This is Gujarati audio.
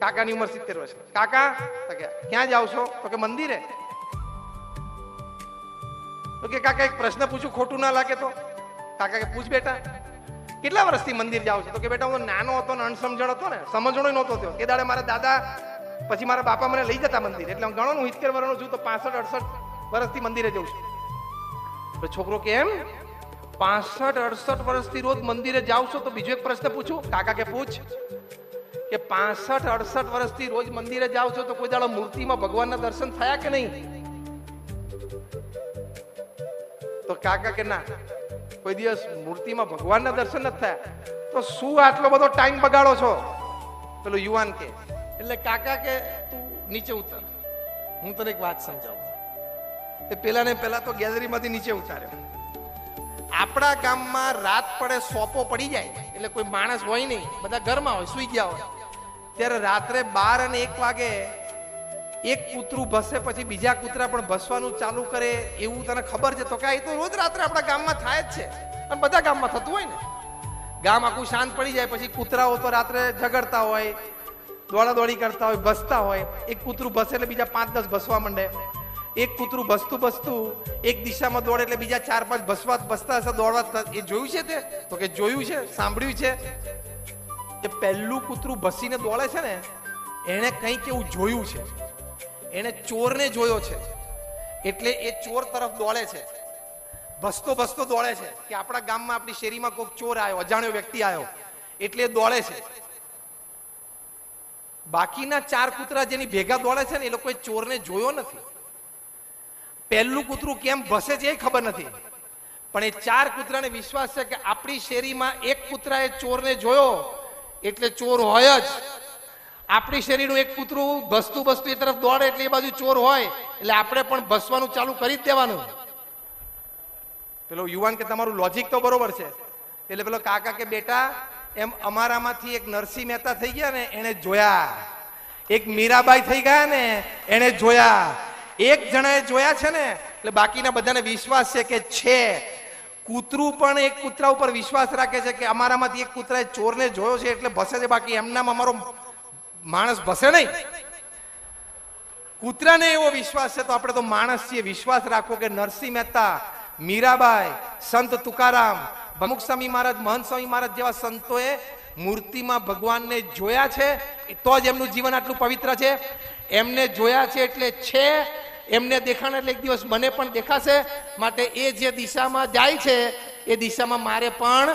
કાકાની ઉંમર 70 વર્ષ. કાકા તો કે ક્યાં જાવ છો? તો કે મંદિરે. તો કે કાકા એક પ્રશ્ન પૂછું, ખોટું ના લાગે તો? કાકા કે પૂછ બેટા. કેટલા વર્ષથી મંદિર જાવ છો? તો કે બેટા હું નાનો હતો ને અણસમજણ હતો ને, સમજણો નહોતો થયો. એ દાડે મારા દાદા પછી મારા બાપા મને લઈ જતા મંદિર, એટલે હું ગણો હું 70 વર્ષનો છું તો 65-68 વર્ષથી મંદિરે જઉં છું. તો છોકરો કે એમ 65-68 વર્ષથી રોજ મંદિરે જાવ છો? તો બીજો એક પ્રશ્ન પૂછું. કાકા કે પૂછ. કે 65-68 વર્ષથી રોજ મંદિરે જાવ છો તો કોઈ દાડો મૂર્તિમાં ભગવાનના દર્શન થયા કે નહીં? તો કાકા કે ના, કોઈ દિવસ મૂર્તિમાં ભગવાનના દર્શન નથી થયા. તો શું આટલો બધો ટાઈમ બગાડો છો? પેલો યુવાન કે. એટલે કાકા કે તું નીચે ઉતર, હું તને એક વાત સમજાવું. એ પેલા ને પેલા તો ગેલેરીમાંથી નીચે ઉતાર્યો. આપણા ગામમાં રાત પડે સોપો પડી જાય એટલે કોઈ માણસ હોય નહીં, બધા ઘરમાં હોય, સુઈ ગયા હોય. ત્યારે રાત્રે 12 અને 1 વાગે એક કૂતરું ભસે પછી બીજા કૂતરા પણ ભસવાનું ચાલુ કરે, એવું તને ખબર છે? તો કે એ તો રોજ રાત્રે આપણા ગામમાં થાય જ છે, અને બધા ગામમાં થતું હોય ને. ગામ આખું શાંત પડી જાય પછી કૂતરાઓ તો રાત્રે ઝઘડતા હોય, દોડાદોડી કરતા હોય, ભસતા હોય. એક કૂતરું ભસે એટલે બીજા 5-10 ભસવા માંડે. એક કૂતરું ભસતું એક દિશામાં દોડે એટલે બીજા 4-5 ભસતા હશે, દોડવા. એ જોયું છે તે? તો કે જોયું છે, સાંભળ્યું છે. એ પહેલું કૂતરું ભસીને દોડે છે ને, એને કંઈક એવું જોયું છે, એને ચોરને જોયો છે, એટલે એ ચોર તરફ દોડે છે. ભસતો દોડે છે કે આપણા ગામમાં, આપણી શેરીમાં કોઈક ચોર આવ્યો, અજાણ્યો વ્યક્તિ આવ્યો, એટલે દોડે છે. બાકીના 4 કૂતરા જેની ભેગા દોડે છે ને, એ લોકોએ ચોરને જોયો નથી. પહેલું કૂતરું કેમ ભસે છે એ ખબર નથી, પણ એ 4 કૂતરાને વિશ્વાસ છે કે આપણી શેરીમાં એક કૂતરાએ ચોરને જોયો એટલે ચોર હોય જ. આપણી શેરીનું એક કૂતરું ભસતું એ તરફ દોડે એટલે એ બાજુ ચોર હોય, એટલે આપણે પણ ભસવાનું ચાલુ કરી જ દેવાનું. પેલો યુવાન કે તમારું લોજિક તો બરોબર છે. એટલે પેલો કાકા કે બેટા, એમ અમારામાંથી એક નરસિંહ મહેતા થઈ ગયા ને, એને જોયા. એક મીરાબાઈ થઈ ગયા ને, એને જોયા. એક જણાએ જોયા છે ને, એટલે બાકીના બધાને વિશ્વાસ છે કે છે. કૂતરું પણ એક કૂતરા ઉપર વિશ્વાસ રાખે છે કે અમારામાંથી એક કૂતરાએ ચોરને જોયો છે એટલે ભસે છે, બાકી એમનામાં અમારો માણસ ભસે નહીં. કૂતરાને એવો વિશ્વાસ છે, તો આપણે તો માણસ છીએ, વિશ્વાસ રાખો કે નરસિંહ મહેતા, મીરાબાઈ, સંત તુકારામ, ભમુક સ્વામી મહારાજ, મહંત સ્વામી મહારાજ જેવા સંતોએ મૂર્તિમાં ભગવાનને જોયા છે, તો જ એમનું જીવન આટલું પવિત્ર છે. એમને જોયા છે એટલે છે, એમને દેખાણ એટલે એક દિવસ મને પણ દેખાશે. માટે એ જે દિશામાં જાય છે એ દિશામાં મારે પણ